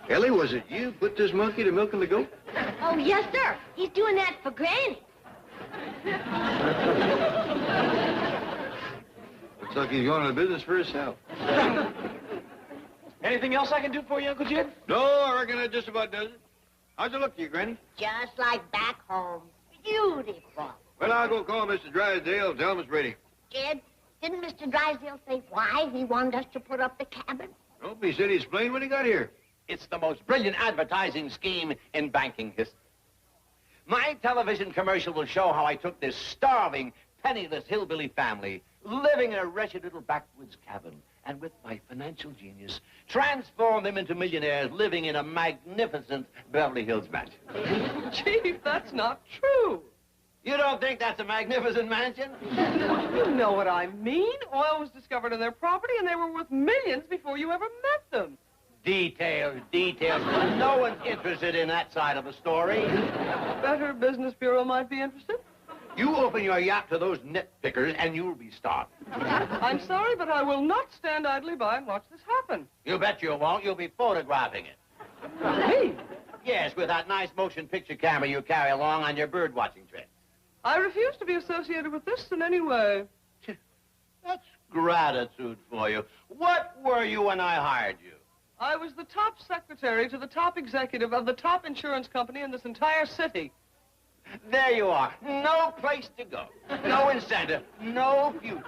Ellie, was it you put this monkey to milking the goat? Oh, yes, sir. He's doing that for Granny. Looks like he's going into business for himself. Anything else I can do for you, Uncle Jed? No, I reckon that just about does it. How's it look to you, Granny? Just like back home. Beautiful. Well, I'll go call Mr. Drysdale and tell him it's ready. Jed, didn't Mr. Drysdale say why he wanted us to put up the cabin? Nope, he said he explained when he got here. It's the most brilliant advertising scheme in banking history. My television commercial will show how I took this starving, penniless hillbilly family living in a wretched little backwoods cabin and with my financial genius transformed them into millionaires living in a magnificent Beverly Hills mansion. Chief, that's not true. You don't think that's a magnificent mansion? You know what I mean. Oil was discovered on their property, and they were worth millions before you ever met them. Details, details. No one's interested in that side of the story. Better Business Bureau might be interested. You open your yacht to those nitpickers, and you'll be starved. I'm sorry, but I will not stand idly by and watch this happen. You bet you won't. You'll be photographing it. Me? Yes, with that nice motion picture camera you carry along on your bird-watching trip. I refuse to be associated with this in any way. That's gratitude for you. What were you when I hired you? I was the top secretary to the top executive of the top insurance company in this entire city. There you are. No place to go. No incentive. No future.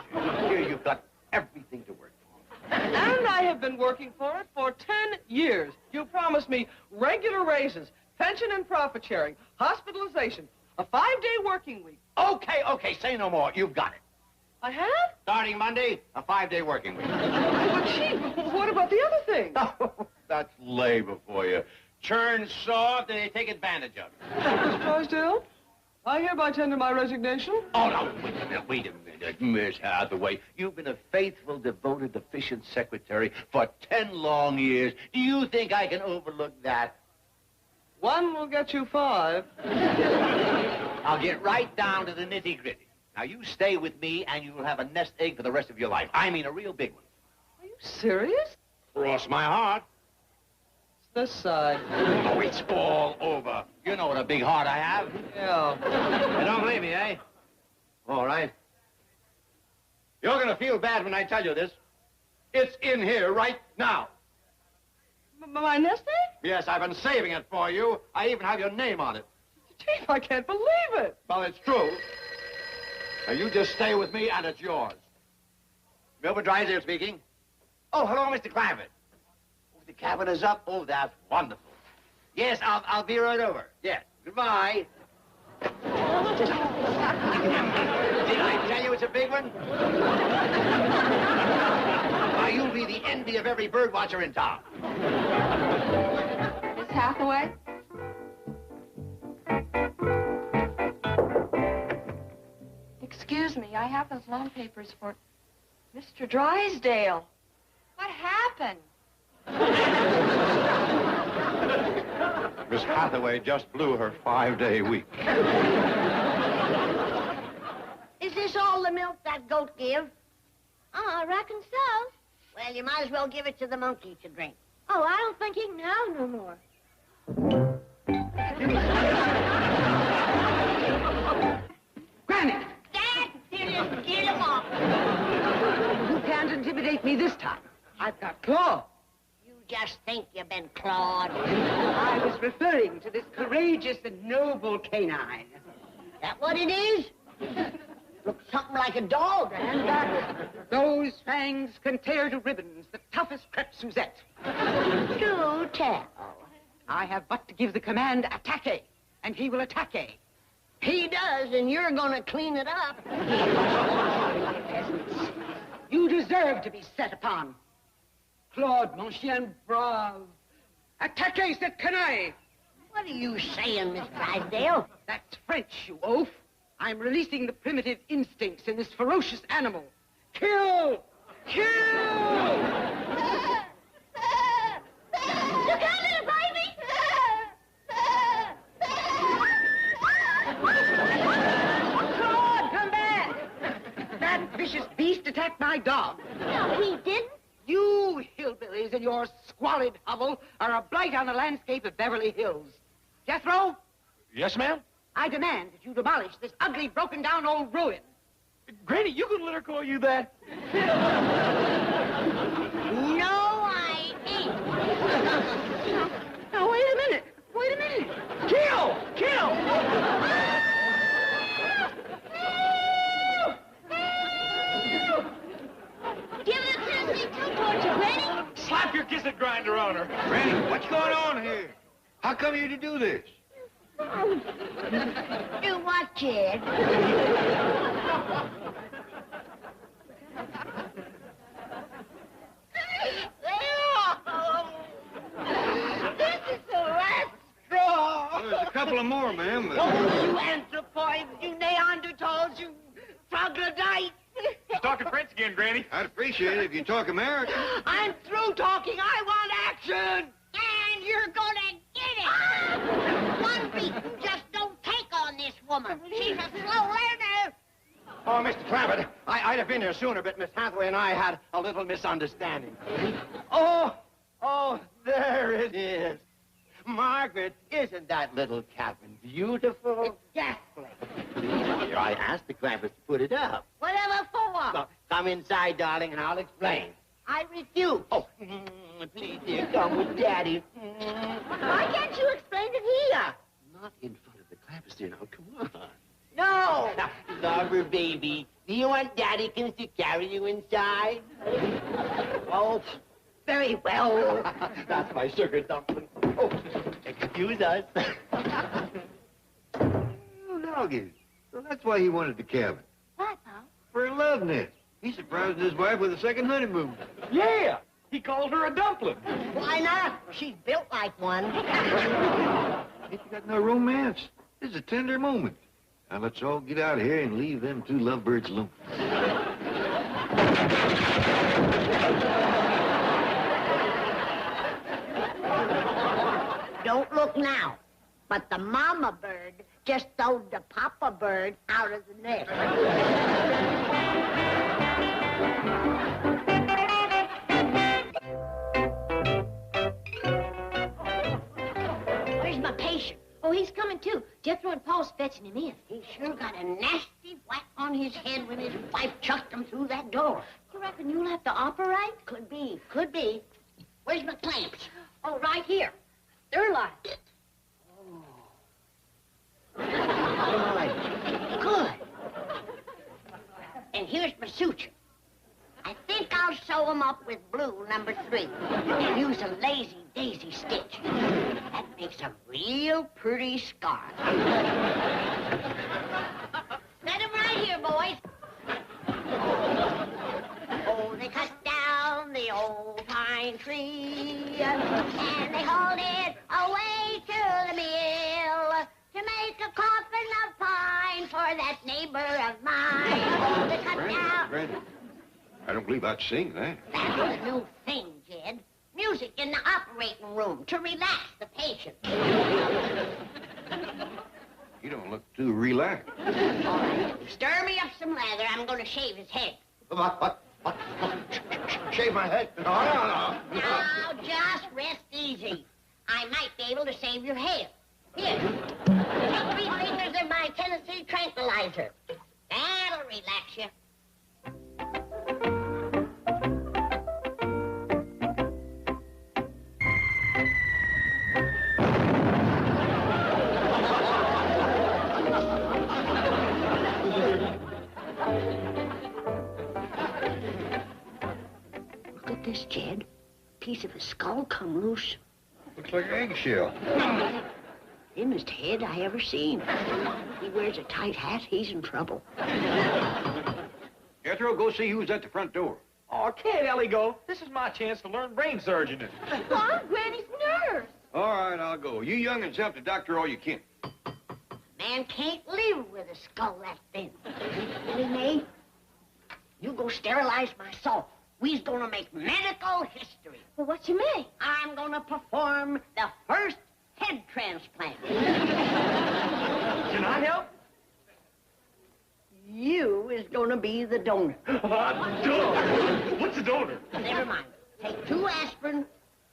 Here you've got everything to work for. And I have been working for it for 10 years. You promised me regular raises, pension and profit sharing, hospitalization, a 5-day working week. Okay, say no more. You've got it. I have? Starting Monday, a 5-day working week. But, Chief, what about the other thing? Oh, that's labor for you. Churn soft and they take advantage of it. Miss Drysdale, I hereby tender my resignation. Oh, no, wait a minute, Miss Hathaway. You've been a faithful, devoted, efficient secretary for 10 long years. Do you think I can overlook that? One will get you 5. I'll get right down to the nitty-gritty. Now, you stay with me, and you'll have a nest egg for the rest of your life. I mean, a real big one. Are you serious? Cross my heart. This side. Oh, it's all over. You know what a big heart I have. Yeah. You don't believe me, eh? All right. You're going to feel bad when I tell you this. It's in here right now. My nest egg? Yes, I've been saving it for you. I even have your name on it. Chief, I can't believe it. Well, it's true. Now, you just stay with me, and it's yours. Milford Drysdale speaking. Oh, hello, Mr. Clampett. Oh, the cabin is up. Oh, that's wonderful. Yes, I'll be right over. Yes. Goodbye. Did I tell you it's a big one? Now, you'll be the envy of every bird watcher in town. Miss Hathaway? Excuse me, I have those loan papers for Mr. Drysdale. What happened? Miss Hathaway just blew her 5-day week. Is this all the milk that goat give? Oh, I reckon so. Well, you might as well give it to the monkey to drink. Oh, I don't think he can have no more. Granny! Dad, get him off. You can't intimidate me this time. I've got claws. You just think you've been clawed. I was referring to this courageous and noble canine. That what it is? Looks something like a dog, and Those fangs can tear to ribbons the toughest crepe Suzette. do tell. I have but to give the command, attaque, and he will attaque. He does, and you're gonna clean it up. Peasants, you deserve to be set upon. Claude, mon chien brave. Attaque cette canaille. What are you saying, Miss Drysdale? That's French, you oaf. I'm releasing the primitive instincts in this ferocious animal. Kill! Kill! Look out, little baby! Claude, come back! That vicious beast attacked my dog. No, he didn't. You hillbillies in your squalid hovel are a blight on the landscape of Beverly Hills. Jethro, Yes, ma'am? I demand that you demolish this ugly, broken-down old ruin. Granny, you gonna let her call you that? No, I ain't. Now, wait a minute. Wait a minute. Kill! Kill! Give it a Tennessee two-torch, Granny. Slap your kiss-it grinder on her. Granny, what's going on here? How come you to do this? Do what, kid? This is the last straw. Well, there's a couple of more, ma'am. Oh, you anthropoids, you Neanderthals, you troglodytes. He's talking French again, Granny. I'd appreciate it if you talk American. I'm through talking. I want action. And you're gonna get it. One beating just don't take on this woman. She's a slow learner. Oh, Mr. Clampett, I'd have been here sooner, but Miss Hathaway and I had a little misunderstanding. Oh, there it is. Margaret, isn't that little cabin beautiful? Exactly. Here, I asked the Clampetts to put it up. Whatever for? Well, come inside, darling, and I'll explain. I refuse. Oh, please, dear, come with Daddy. Why can't you explain it here? Not in front of the Clampetts, dear. Now, come on. No. Lover, baby, do you want Daddykins to carry you inside? Oh, very well. That's my sugar dumpling. Oh, excuse us. Oh, doggy. Well, that's why he wanted the cabin. What, Pop? For a love nest. He surprised his wife with a second honeymoon. Yeah, he called her a dumpling. Why not? She's built like one. Ain't you got no romance? This is a tender moment. Now let's all get out of here and leave them two lovebirds alone. Don't look now. But the mama bird just throwed the papa bird out of the nest. Where's my patient? Oh, he's coming too. Jethro and Paul's fetching him in. He sure got a nasty whack on his head when his wife chucked him through that door. You reckon you'll have to operate? Could be, could be. Where's my clamps? Oh, right here. They're like. Good. And here's my suture. I think I'll sew them up with blue number 3 and use a lazy daisy stitch. That makes a real pretty scar. Set them right here, boys. Oh, they cut down the old pine tree and they hauled it away to the mill to make a coffin of pine for that neighbor of mine. Oh, they cut down... Granny, I don't believe I'd sing that. That's a new thing, kid. Music in the operating room to relax the patient. You don't look too relaxed. All right, stir me up some lather. I'm going to shave his head. What? Shave my head? No. Now, just rest easy. I might be able to save your hair. Here, take 3 fingers of my Tennessee tranquilizer. That'll relax you. Look at this, Jed. Piece of his skull come loose. Looks like an eggshell. Thinnest head I ever seen. He wears a tight hat, he's in trouble. Jethro, go see who's at the front door. Oh, can't Ellie go? This is my chance to learn brain surgery. Mom, Granny's nurse. All right, I'll go. You young'uns help the doctor all you can. Man can't live with a skull that thin. Billy May, you go sterilize my soul. We's gonna make medical history. Well, what you mean? I'm gonna perform the first head transplant. Can I help? You is gonna be the donor. Donor? What's a donor? Never mind. Take 2 aspirin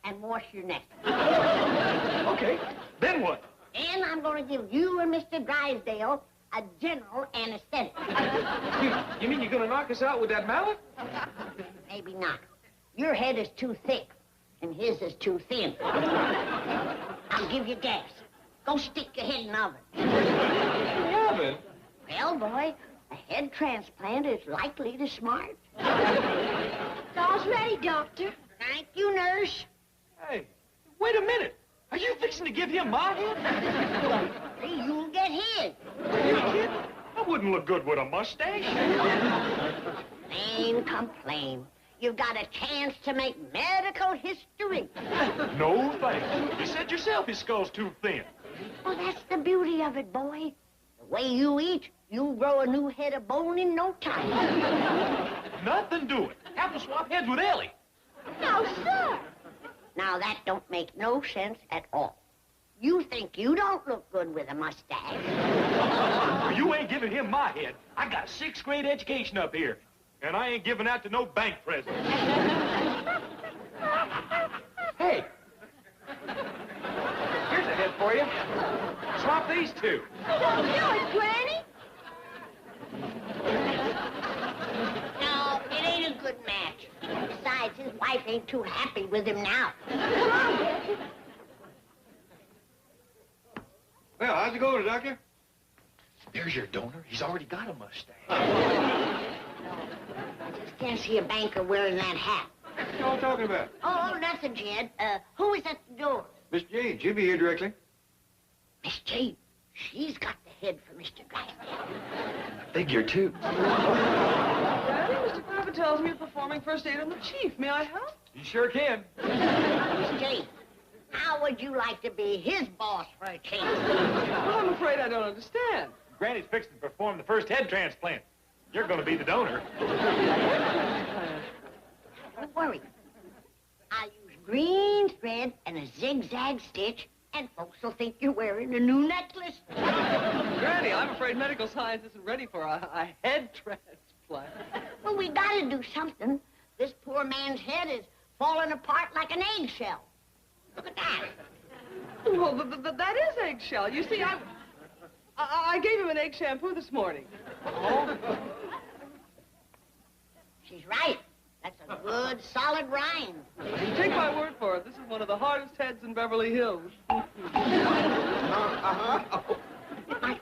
and wash your neck. Okay, then what? And I'm going to give you and Mr. Drysdale a general anesthetic. You mean you're gonna knock us out with that mallet? Maybe not. Your head is too thick, and his is too thin. I'll give you gas. Go stick your head in the oven. Oven? Well, boy, a head transplant is likely to smart. All's ready, Doctor. Thank you, nurse. Hey, wait a minute. Are you fixing to give him my head? You'll get his. Are you kidding? I wouldn't look good with a mustache. Complain. You've got a chance to make medical history. No thanks. You said yourself his skull's too thin. Well, that's the beauty of it, boy. The way you eat, you'll grow a new head of bone in no time. Nothing doing. Have to swap heads with Ellie. No, sir. Now, that don't make no sense at all. You think you don't look good with a mustache. Well, you ain't giving him my head. I got a 6th grade education up here. And I ain't giving out to no bank president. Hey. Here's a head for you. Swap these 2. Don't do it, Granny. No, it ain't a good match. Besides, his wife ain't too happy with him now. Come on, Bessie. Well, how's it going, Doctor? There's your donor. He's already got a mustache. I just can't see a banker wearing that hat. What are y'all talking about? Oh, nothing, Jed. Who is at the door? Miss Jane, she'll be here directly. Miss Jane. She's got the head for Mr. Drysdale. Figure 2. Daddy, Mr. Clampett tells me you're performing first aid on the chief. May I help? You sure can. Miss Jane, how would you like to be his boss for a change? Well, I'm afraid I don't understand. Granny's fixing to perform the first head transplant. You're going to be the donor. Don't worry. I'll use green thread and a zigzag stitch, and folks will think you're wearing a new necklace. Granny, I'm afraid medical science isn't ready for a head transplant. Well, we gotta do something. This poor man's head is falling apart like an eggshell. Look at that. Well, that is eggshell. You see, I gave him an egg shampoo this morning. She's right. That's a good, solid rind. Take my word for it. This is one of the hardest heads in Beverly Hills. My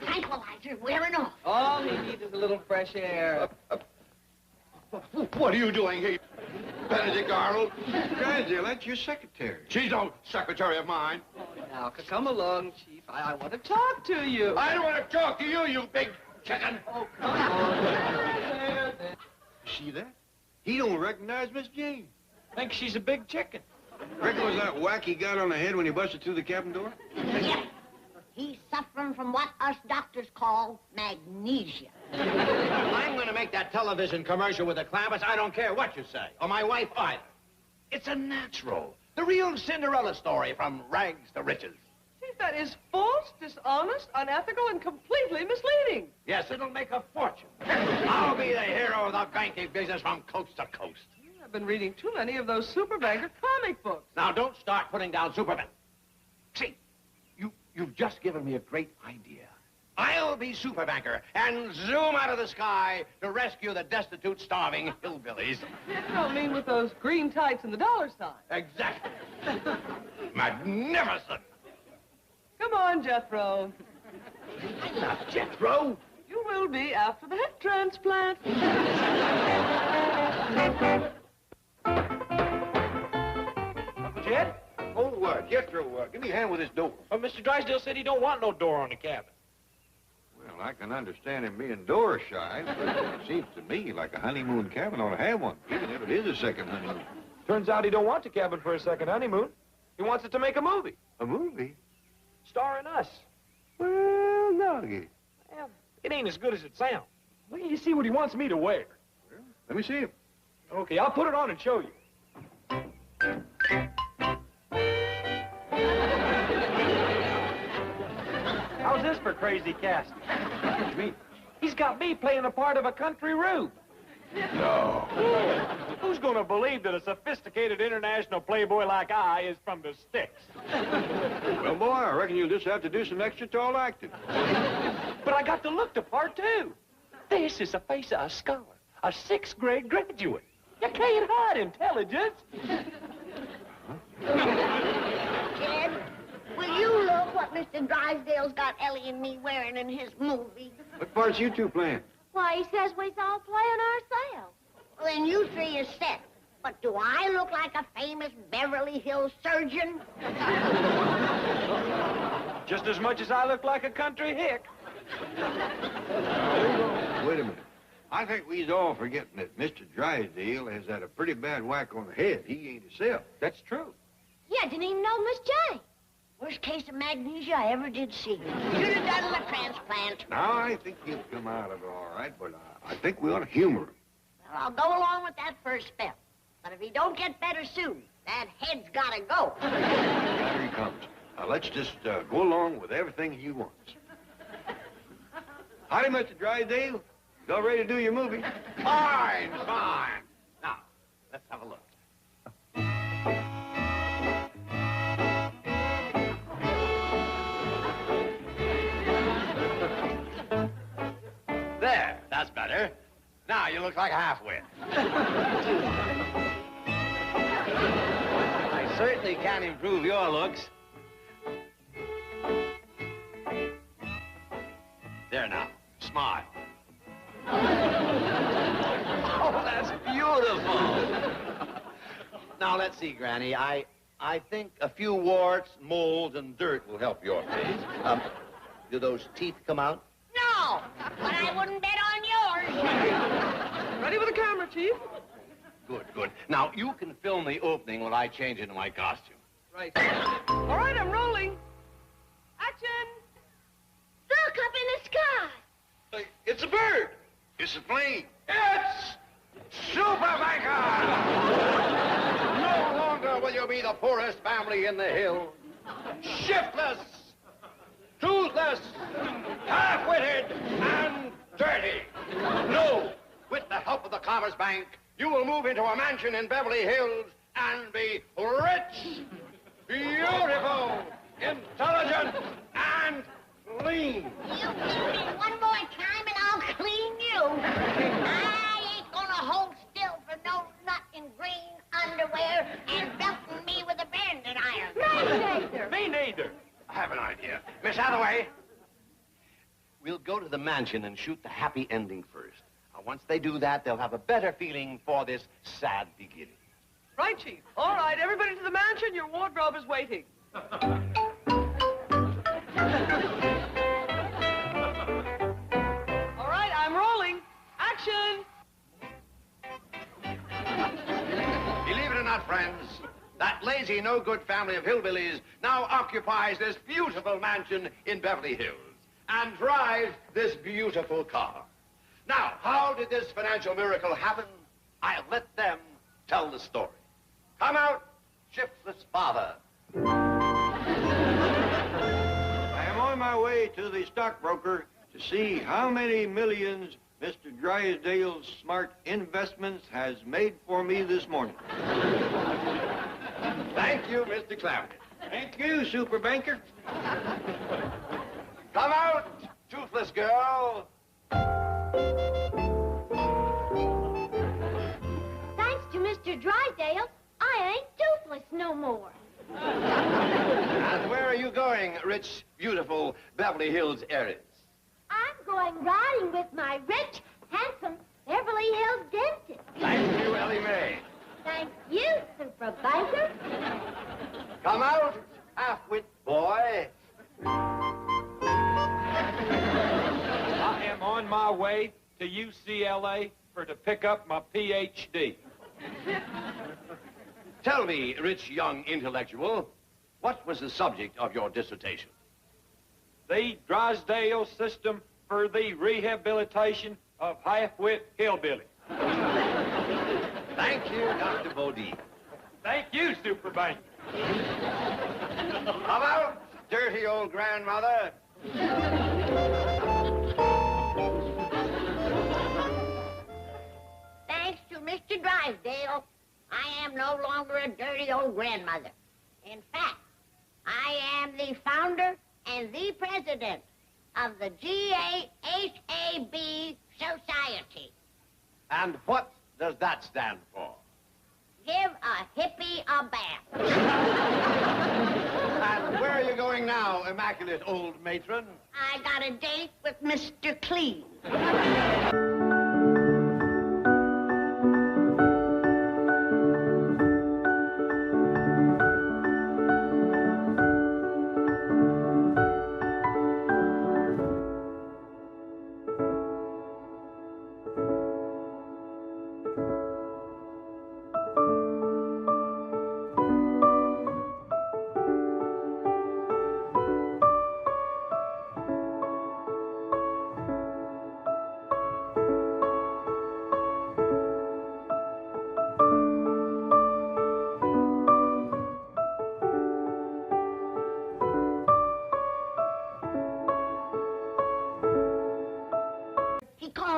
tranquilizer's wearing off. All he needs is a little fresh air. What are you doing here, Benedict Arnold? Drysdale, that's your secretary. She's no secretary of mine. Now, come along, Chief. I want to talk to you. I don't want to talk to you, you big chicken. Oh, come on. See that? He don't recognize Miss Jane. Think she's a big chicken. Reckon it was that whack he got on the head when he busted through the cabin door? Yeah. He's suffering from what us doctors call magnesia. I'm going to make that television commercial with the Clampetts. I don't care what you say, or my wife either. It's a natural, the real Cinderella story from rags to riches. Chief, that is false, dishonest, unethical, and completely misleading. Yes, it'll make a fortune. I'll be the hero of the banking business from coast to coast. I've been reading too many of those super banker comic books. Now, don't start putting down Superman. See, you've just given me a great idea. I'll be Superbanker and zoom out of the sky to rescue the destitute, starving hillbillies. You don't mean with those green tights and the dollar sign. Exactly. Magnificent. Come on, Jethro. I'm not Jethro. You will be after the head transplant. Jed? Oh, Jethro, give me a hand with this door. Well, Mr. Drysdale said he don't want no door on the cabin. Well, I can understand him being door shy, but it seems to me like a honeymoon cabin ought to have one, even if it is a second honeymoon. Turns out he don't want the cabin for a second honeymoon. He wants it to make a movie. A movie? Starring us. Well, doggy. Well, it ain't as good as it sounds. Wait till you see what he wants me to wear. Well, let me see him. Okay, I'll put it on and show you. How's this for crazy casting? What you mean? He's got me playing the part of a country rube. No. Who's gonna believe that a sophisticated international playboy like I is from the sticks? Well, boy, I reckon you'll just have to do some extra tall acting. But I got to look the part, too. This is the face of a scholar, a 6th grade graduate. You can't hide intelligence. Ted, will you look what Mr. Drysdale's got Ellie and me wearing in his movie? What parts you two playing? Why, he says we's all playing ourselves. Well, then you three is set. But do I look like a famous Beverly Hills surgeon? Just as much as I look like a country hick. Wait a minute. I think we's all forgetting that Mr. Drysdale has had a pretty bad whack on the head. He ain't himself. That's true. Yeah, I didn't even know Miss Jane. Worst case of magnesia I ever did see. Should have done the transplant. Now, I think he'll come out of it all right, but I think we ought to humor him. Well, I'll go along with that first spell. But if he don't get better soon, that head's gotta go. Here he comes. Now, let's just go along with everything he wants. Howdy, Mr. Drysdale. You all ready to do your movie? Fine, fine. Now, let's have a look. There, that's better. Now you look like a half-wit. I certainly can improve your looks. There now, smile. Oh, that's beautiful. Now, let's see, Granny. I think a few warts, molds, and dirt will help your face. Do those teeth come out? No, but I wouldn't bet on yours. Ready with the camera, Chief? Good, good. Now, you can film the opening while I change into my costume. Right. All right, I'm rolling. Action! Look up in the sky. It's a bird. It's a plane. It's Super Banker! No longer will you be the poorest family in the hills. Shiftless, toothless, half-witted, and dirty. No, with the help of the Commerce Bank, you will move into a mansion in Beverly Hills and be rich, beautiful, intelligent, and clean. You beat me one more time and I'll clean you. I ain't gonna hold still for no nut in green underwear and belting me with a branding iron. Me neither. I have an idea. Miss Hathaway, we'll go to the mansion and shoot the happy ending first. Now, once they do that, they'll have a better feeling for this sad beginning. Right, Chief. All right, everybody to the mansion. Your wardrobe is waiting. All right, I'm rolling. Action! Believe it or not, friends, that lazy, no-good family of hillbillies now occupies this beautiful mansion in Beverly Hills and drives this beautiful car. Now, how did this financial miracle happen? I'll let them tell the story. Come out, shiftless father. I am on my way to the stockbroker to see how many millions Mr. Drysdale's smart investments has made for me this morning. Thank you, Mr. Clampetts. Thank you, Super Banker. Come out, toothless girl. Thanks to Mr. Drysdale, I ain't toothless no more. And where are you going, rich, beautiful Beverly Hills heiress? I'm going riding with my rich, handsome Beverly Hills dentist. Thank you, Ellie Mae. Thank you, Super Banker. Come out, half-wit boy. I am on my way to UCLA to pick up my Ph.D. Tell me, rich young intellectual, what was the subject of your dissertation? The Drysdale system for the rehabilitation of half-wit hillbillies. Thank you, Dr. Bodine. Thank you, Super Banker. Come out, dirty old grandmother. Thanks to Mr. Drysdale, I am no longer a dirty old grandmother. In fact, I am the founder and the president of the GAHAB Society. And what does that stand for? Give a hippie a bath. And where are you going now, immaculate old matron? I got a date with Mr. Clean.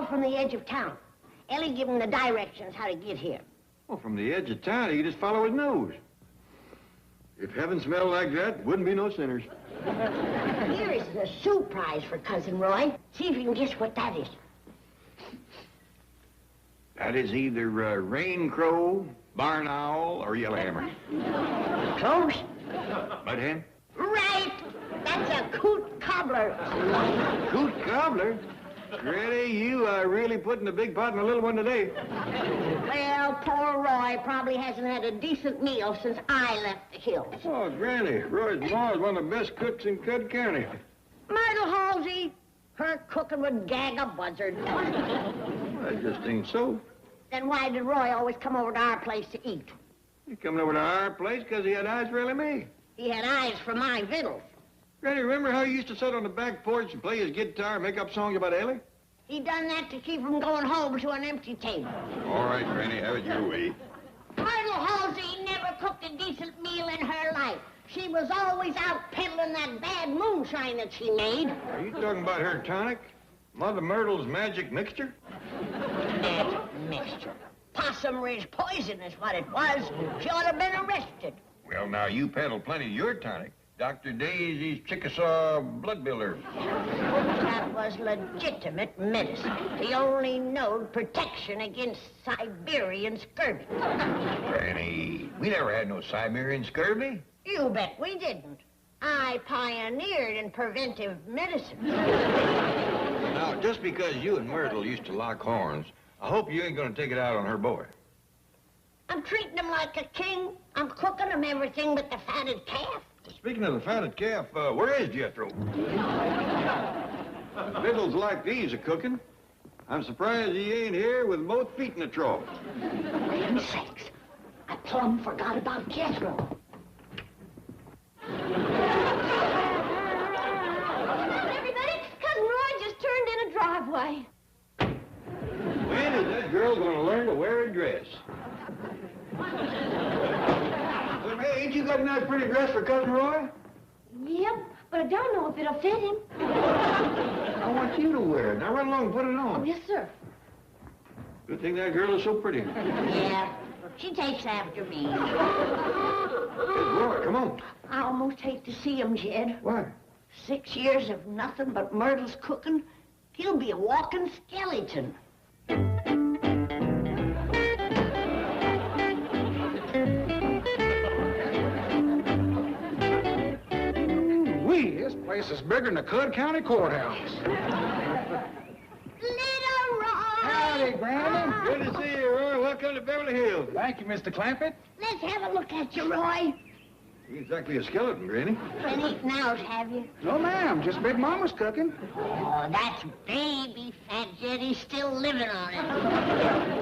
From the edge of town. Ellie give him the directions how to get here. Well, from the edge of town, he could just follow his nose. If heaven smelled like that, wouldn't be no sinners. Here is the soup prize for Cousin Roy. See if you can guess what that is. That is either rain crow, barn owl, or yellowhammer. Close. Mud hen? Right. That's a coot cobbler. Coot cobbler? Granny, you are really putting a big pot in a little one today. Well, poor Roy probably hasn't had a decent meal since I left the hills. Oh, Granny, Roy's ma is one of the best cooks in Cud County. Myrtle Halsey, her cooking would gag a buzzard. That just ain't so. Then why did Roy always come over to our place to eat? He coming over to our place because he had eyes for Ellie Mae. He had eyes for my victuals. Granny, remember how he used to sit on the back porch and play his guitar and make up songs about Ellie? He done that to keep from going home to an empty table. All right, Granny, have it your way. Myrtle Halsey never cooked a decent meal in her life. She was always out peddling that bad moonshine that she made. Are you talking about her tonic? Mother Myrtle's magic mixture? Magic mixture. Possum Ridge poison is what it was. She ought to have been arrested. Well, now, you peddle plenty of your tonic. Dr. Daisy's Chickasaw blood builder. That was legitimate medicine. The only known protection against Siberian scurvy. Granny, we never had no Siberian scurvy. You bet we didn't. I pioneered in preventive medicine. Now, just because you and Myrtle used to lock horns, I hope you ain't gonna take it out on her boy. I'm treating him like a king. I'm cooking him everything but the fatted calf. Speaking of the fatted calf, where is Jethro? Victuals like these are cooking. I'm surprised he ain't here with both feet in the trough. Land sakes, I plumb forgot about Jethro. Everybody, Cousin Roy just turned in a driveway. When is that girl gonna learn to wear a dress? Well, hey, ain't you got a nice pretty dress for Cousin Roy? Yep, but I don't know if it'll fit him. I want you to wear it. Now run along and put it Oh, on. yes, sir. Good thing that girl is so pretty. Yeah, she takes after me. Hey, Roy, come on. I almost hate to see him, Jed. Why? 6 years of nothing but Myrtle's cooking. He'll be a walking skeleton. This place is bigger than the Cud County Courthouse. Little Roy! Howdy, Granny. Good to see you, Roy. Welcome to Beverly Hills. Thank you, Mr. Clampett. Let's have a look at you, Roy. You're exactly a skeleton, Granny. Been eating out, have you? No, ma'am. Just Big Mama's cooking. Oh, that's baby fat, Jed. He's still living on it.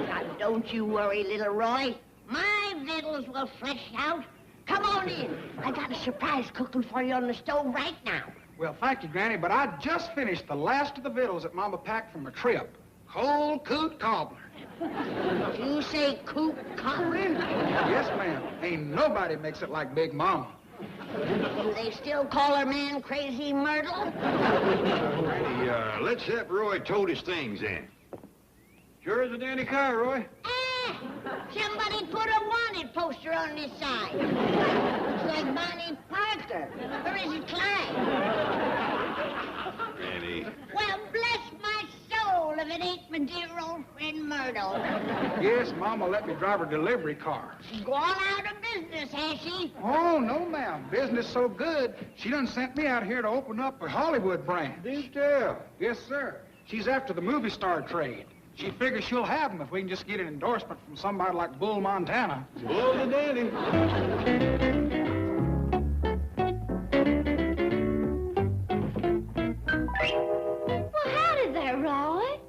Now, don't you worry, little Roy. My victuals will flesh out. Come on in. I got a surprise cooking for you on the stove right now. Well, thank you, Granny, but I just finished the last of the victuals that Mama packed from a trip. Cold coot cobbler. You say coot cobbler? Yes, ma'am. Ain't nobody makes it like Big Mama. Do they still call her man Crazy Myrtle? Granny, let's have Roy tote his things in. Sure is a dandy car, Roy. Somebody put a picture on this side. Looks like Bonnie Parker. Or is it Clyde? Granny. Well, bless my soul if it ain't my dear old friend Myrtle. Yes, Mama let me drive her delivery car. She's gone out of business, has she? Oh, no, ma'am. Business so good, she done sent me out here to open up a Hollywood branch. Do tell. Yes, sir. She's after the movie star trade. She figures she'll have them if we can just get an endorsement from somebody like Bull Montana. Bull the dandy. Well, howdy there, Roy.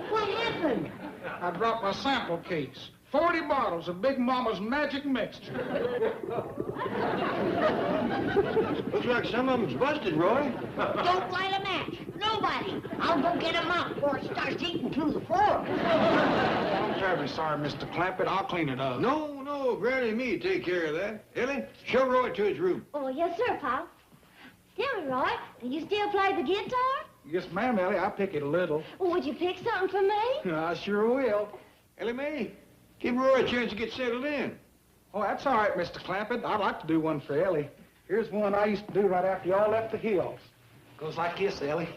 What happened? I dropped my sample case. 40 bottles of Big Mama's magic mixture. Looks like some of them's busted, Roy. Don't light a match. Nobody. I'll go get him out before it starts eating through the floor. I'm terribly sorry, Mr. Clampett. I'll clean it up. No, Granny and me take care of that. Ellie, show Roy to his room. Oh, yes, sir, Pop. Tell me, Roy, do you still play the guitar? Yes, ma'am, Ellie. I pick it a little. Well, would you pick something for me? I sure will. Ellie Mae, give Roy a chance to get settled in. Oh, that's all right, Mr. Clampett. I'd like to do one for Ellie. Here's one I used to do right after y'all left the hills. Goes like this, Ellie.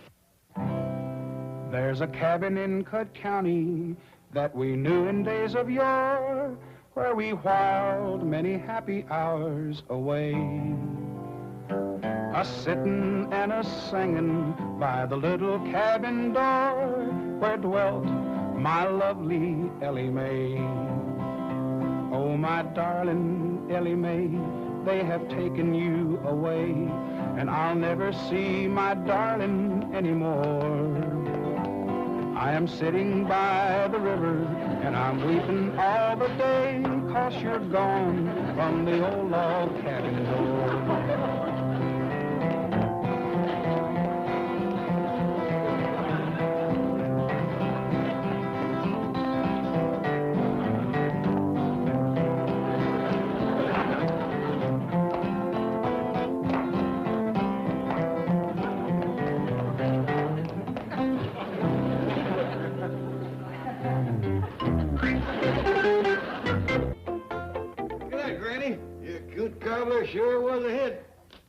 There's a cabin in Cutt County that we knew in days of yore, where we whiled many happy hours away. A-sittin' and a-singin' by the little cabin door, where dwelt my lovely Ellie Mae. Oh, my darling Ellie Mae, they have taken you away, and I'll never see my darling anymore. I am sitting by the river, and I'm weeping all the day, 'cause you're gone from the old log cabin door. Sure was a hit.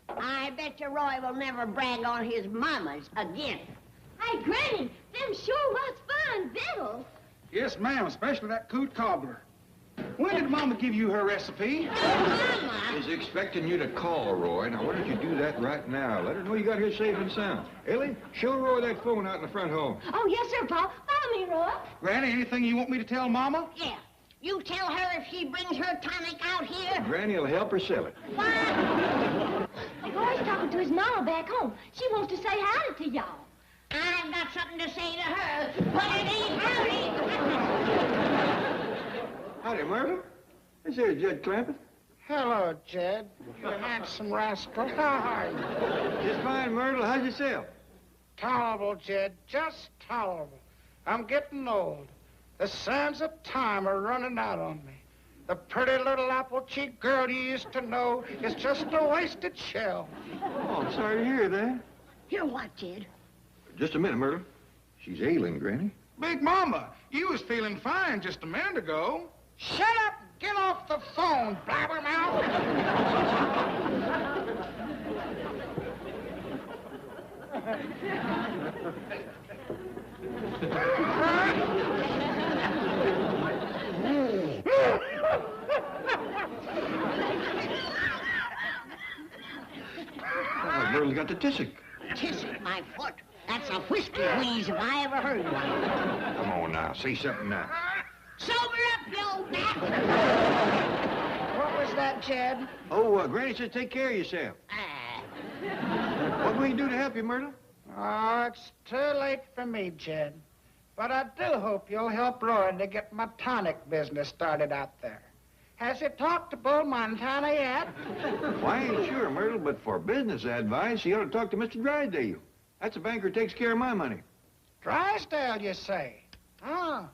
I bet you Roy will never brag on his mamas again. Hey, Granny, them sure was fine victuals. Yes, ma'am, especially that coot cobbler. When did Mama give you her recipe? Mama? Is expecting you to call, Roy. Now, why don't you do that right now? Let her know you got here safe and sound. Ellie, show Roy that phone out in the front hall. Oh, yes, sir, Pa. Follow me, Roy. Granny, anything you want me to tell Mama? Yeah. You tell her if she brings her tonic out here. Granny will help her sell it. What? Roy's talking to his mama back home. She wants to say howdy to y'all. I've got something to say to her, but it ain't howdy. Howdy, Myrtle. This here's Jed Clampett. Hello, Jed. You handsome rascal. How are you? Just fine, Myrtle. How's yourself? Tolerable, Jed. Just tolerable. I'm getting old. The sands of time are running out on me. The pretty little apple-cheeked girl you used to know is just a wasted shell. Oh, I'm sorry to hear that. Hear what, Jed? Just a minute, Myrtle. She's ailing, Granny. Big Mama, you was feeling fine just a minute ago. Shut up! Get off the phone, blabbermouth! Oh, Myrtle's got the tissic. Tissic my foot. That's a whiskey wheeze if I ever heard one. Come on now, say something now. Sober up, you old bat. What was that, Jed? Oh, Granny said take care of yourself. What can we do to help you, Myrtle? Oh, it's too late for me, Jed. But I do hope you'll help Roy to get my tonic business started out there. Has he talked to Bull Montana yet? Well, I ain't sure, Myrtle, but for business advice, you ought to talk to Mr. Drysdale. That's a banker who takes care of my money. Drysdale, you say? Oh.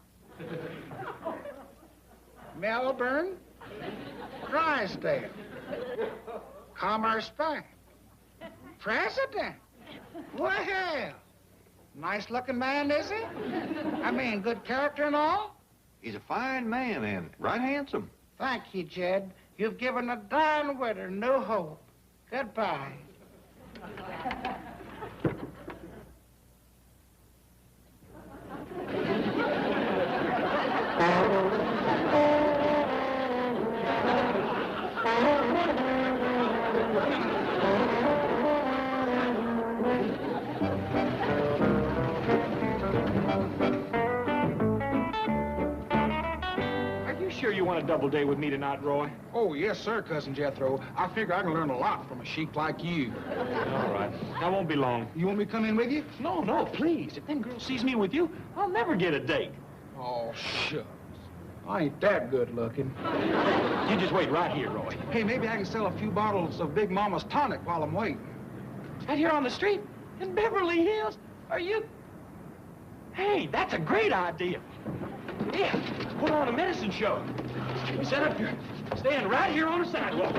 Melbourne? Drysdale. Commerce Bank. President? Well, Nice-looking man, is he? I mean, good character and all? He's a fine man and right handsome. Thank you, Jed. You've given a dying widow new hope. Goodbye. Sure you want a double date with me tonight, Roy? Oh, yes, sir, Cousin Jethro. I figure I can learn a lot from a sheik like you. All right. I won't be long. You want me to come in with you? No, please. If them girls sees me with you, I'll never get a date. Oh, shucks. I ain't that good looking. You just wait right here, Roy. Hey, maybe I can sell a few bottles of Big Mama's tonic while I'm waiting. Right here on the street? In Beverly Hills? Are you... Hey, that's a great idea. Yeah, put on a medicine show. We set up here, stand right here on the sidewalk.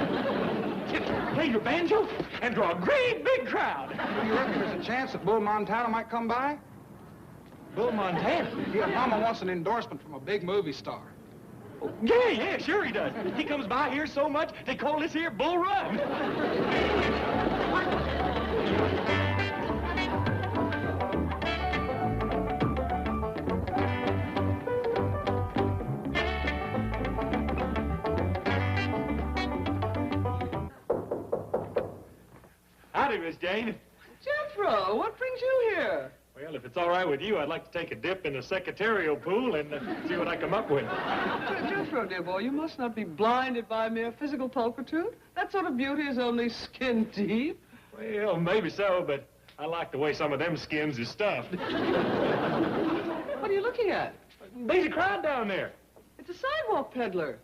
Play your banjo and draw a great big crowd. Do you reckon there's a chance that Bull Montana might come by? Bull Montana? Yeah, Mama wants an endorsement from a big movie star. Oh, yeah, sure he does. He comes by here so much, they call this here Bull Run. Howdy, Miss Jane. Jethro, what brings you here? Well, if it's all right with you, I'd like to take a dip in the secretarial pool and see what I come up with. Jethro, dear boy, you must not be blinded by mere physical pulchritude. That sort of beauty is only skin deep. Well, maybe so, but I like the way some of them skins is stuffed. What are you looking at? There's a crowd down there. It's a sidewalk peddler.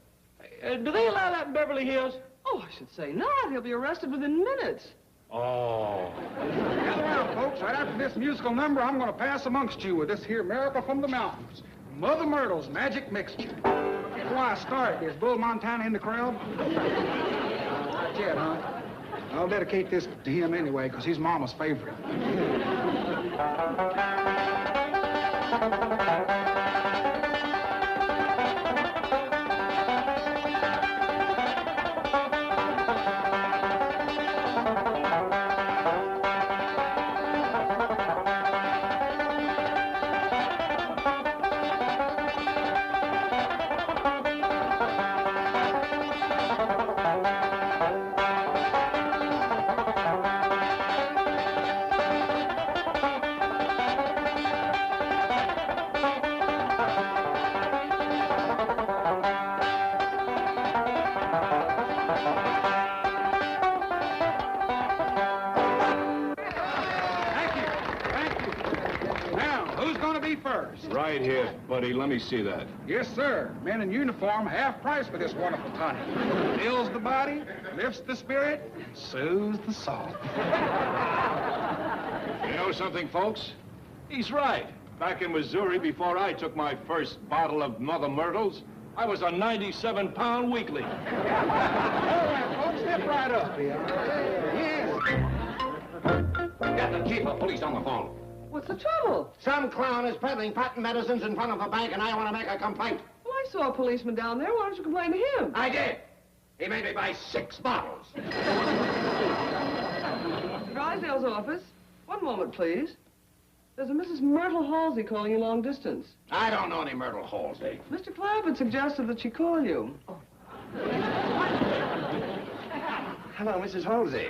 Do they allow that in Beverly Hills? Oh, I should say not. He'll be arrested within minutes. Oh. Gather around, folks. Right after this musical number, I'm going to pass amongst you with this here miracle from the mountains. Mother Myrtle's magic mixture. Before I start, is Bull Montana in the crowd? Not yet, huh? I'll dedicate this to him anyway, because he's Mama's favorite. Right here, buddy. Let me see that. Yes, sir. Men in uniform, half price for this wonderful tonic. Fills the body, lifts the spirit, and soothes the soul. You know something, folks? He's right. Back in Missouri, before I took my first bottle of Mother Myrtle's, I was a 97-pound weakling. All right, folks, step right up. Yes. Got the chief of police on the phone. What's the trouble? Some clown is peddling patent medicines in front of a bank, and I want to make a complaint. Well, I saw a policeman down there. Why don't you complain to him? I did. He made me buy 6 bottles. Drysdale's office. One moment, please. There's a Mrs. Myrtle Halsey calling you long distance. I don't know any Myrtle Halsey. Mr. Clampett suggested that she call you. Hello, Mrs. Halsey.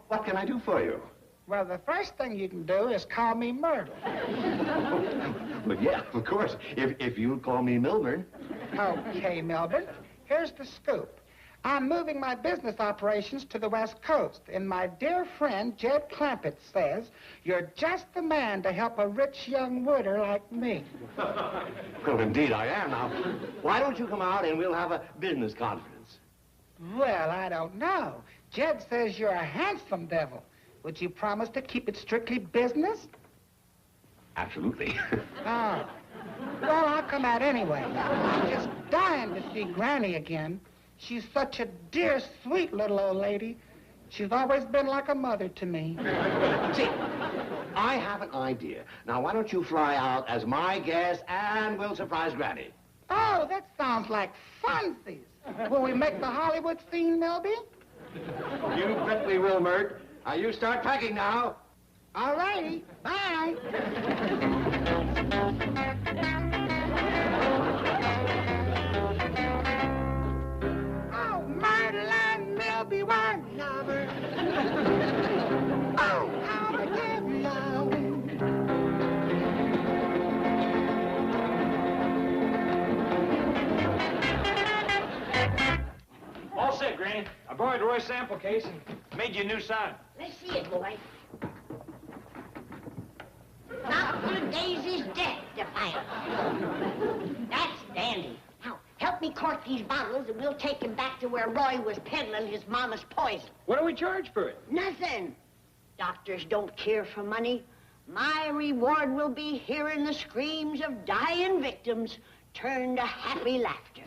What can I do for you? Well, the first thing you can do is call me Myrtle. But yeah, of course, if you'll call me Milburn. Okay, Milburn. Here's the scoop. I'm moving my business operations to the West Coast, and my dear friend Jed Clampetts says you're just the man to help a rich young widower like me. Well, indeed I am. Now, why don't you come out and we'll have a business conference? Well, I don't know. Jed says you're a handsome devil. Would you promise to keep it strictly business? Absolutely. Oh. Well, I'll come out anyway. I'm just dying to see Granny again. She's such a dear, sweet little old lady. She's always been like a mother to me. See, I have an idea. Now, why don't you fly out as my guest, and we'll surprise Granny. Oh, that sounds like funsies. Will we make the Hollywood scene, Melby? You bet we will, Mert. Now, you start packing now. All righty. Bye. Oh, Myrtle and Melby were lovers. Oh, how they did love him. All set, Granny. I borrowed Roy's sample case and made you a new sound. Let's see it, boy. Dr. Daisy's death defiance. That's dandy. Now, help me cork these bottles and we'll take him back to where Roy was peddling his mama's poison. What do we charge for it? Nothing. Doctors don't care for money. My reward will be hearing the screams of dying victims turn to happy laughter.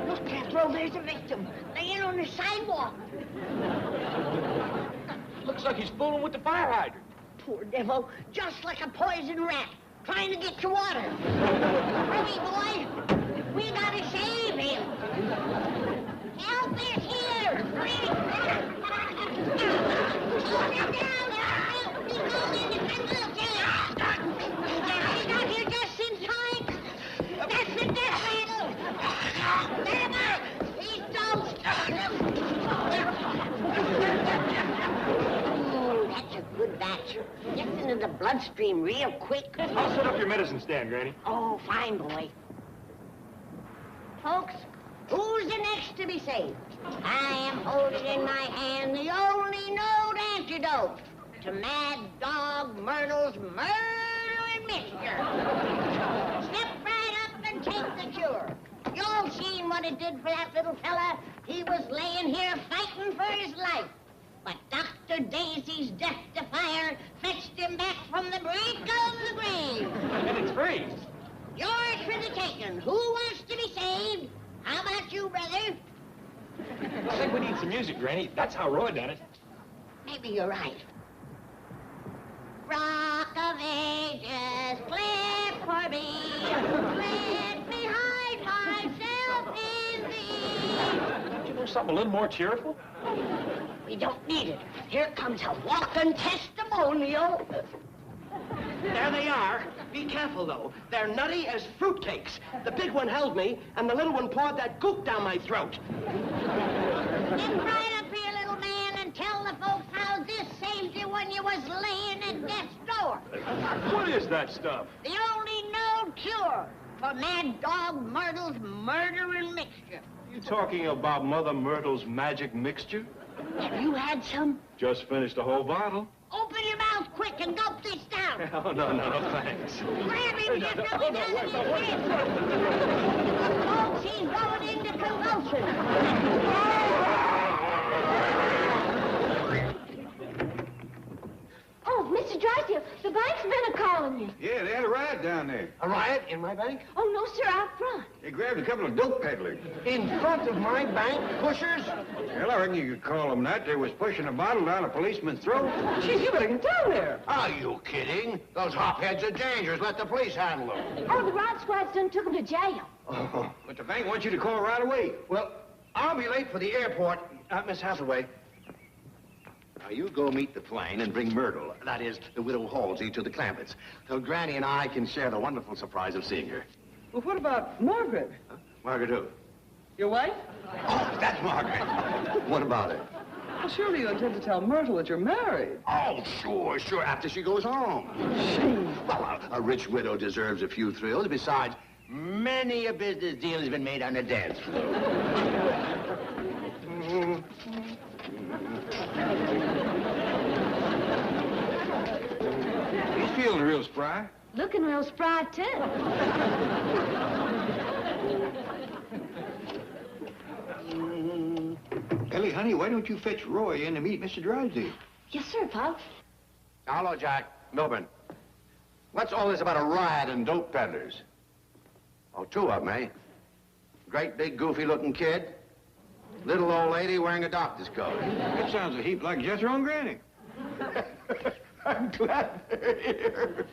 Look, Jethro, there's a victim laying on the sidewalk. Looks like he's fooling with the fire hydrant. Poor devil, just like a poison rat, trying to get to water. Hurry, boy. We gotta save him. Help is here. Hurry. Get down. He's going in the wheelchair. He got here just in time. That's the death rattle. Let him out. He's dosed. Oh, that's a good batch. Gets into the bloodstream real quick. I'll set up your medicine stand, Granny. Oh, fine, boy. Folks, who's the next to be saved? I am holding in my hand the only known antidote to Mad Dog Myrtle's murdering mixture. Step right up and take the cure. You all seen what it did for that little fella? He was laying here fighting for his life. But Dr. Daisy's death defier fetched him back from the brink of the grave. And it's free. Yours for the taking. Who wants to be saved? How about you, brother? I think we need some music, Granny. That's how Roy done it. Maybe you're right. Rock of Ages, flip for me. Let me hide myself in thee. Don't you know something a little more cheerful? We don't need it. Here comes a walking testimonial. There they are. Be careful, though. They're nutty as fruitcakes. The big one held me, and the little one poured that gook down my throat. Get right up here, little man, and tell the folks how this saved you when you was laying at death's door. What is that stuff? The only known cure for Mad Dog Myrtle's murdering mixture. You talking about Mother Myrtle's magic mixture? Have you had some? Just finished a whole bottle. Open your mouth quick and gulp this down. Oh, no, thanks. Grab him, Jethro. He's out of his head. Folks, he's going into convulsion. Oh, Mr. Drysdale, the bank's been a-calling you. Yeah, they had a riot down there. A riot in my bank? Oh, no, sir, out front. They grabbed a couple of dope peddlers. In front of my bank? Pushers? Well, I reckon you could call them that. They was pushing a bottle down a policeman's throat. Gee, you better get down there. Are you kidding? Those hopheads are dangerous. Let the police handle them. Oh, the riot squad's done took him to jail. Oh, but the bank wants you to call right away. Well, I'll be late for the airport. Miss Hathaway. Now, you go meet the plane and bring Myrtle, that is, the widow Halsey, to the Clampetts, so Granny and I can share the wonderful surprise of seeing her. Well, what about Margaret? Huh? Margaret who? Your wife? Oh, that's Margaret. What about it? Well, surely you intend to tell Myrtle that you're married. Oh, sure, after she goes home. Well, a rich widow deserves a few thrills. Besides, many a business deal has been made on the dance floor. He's feeling real spry. Looking real spry, too. Ellie, honey, why don't you fetch Roy in to meet Mr. Drysdale? Yes, sir, Pop. Hello, Jack. Milburn. What's all this about a riot and dope peddlers? Oh, two of them, eh? Great big goofy-looking kid. Little old lady wearing a doctor's coat. That sounds a heap like Jethro and Granny. I'm glad they're here.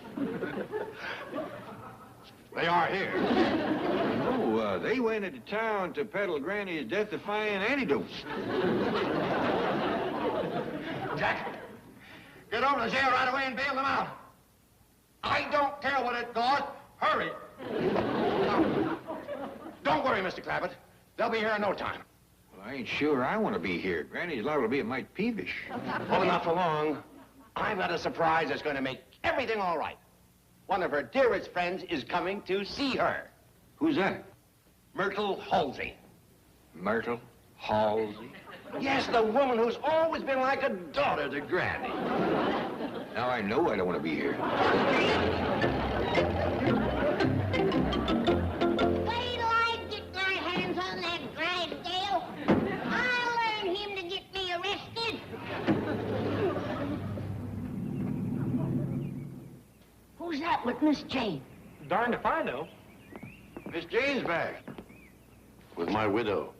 They are here. No, they went into town to peddle Granny's death-defying antidotes. Jack, get over to jail right away and bail them out. I don't care what it costs. Hurry. Now, don't worry, Mr. Clampett. They'll be here in no time. Well, I ain't sure I want to be here. Granny's liable to be a mite peevish. Oh, not for long. I've got a surprise that's going to make everything all right. One of her dearest friends is coming to see her. Who's that? Myrtle Halsey. Myrtle Halsey? Yes, the woman who's always been like a daughter to Granny. Now I know I don't want to be here. Wait till I get my hands on that Drysdale. I'll learn him to get me arrested. Who's that with Miss Jane? Darned if I know. Miss Jane's back. With my widow.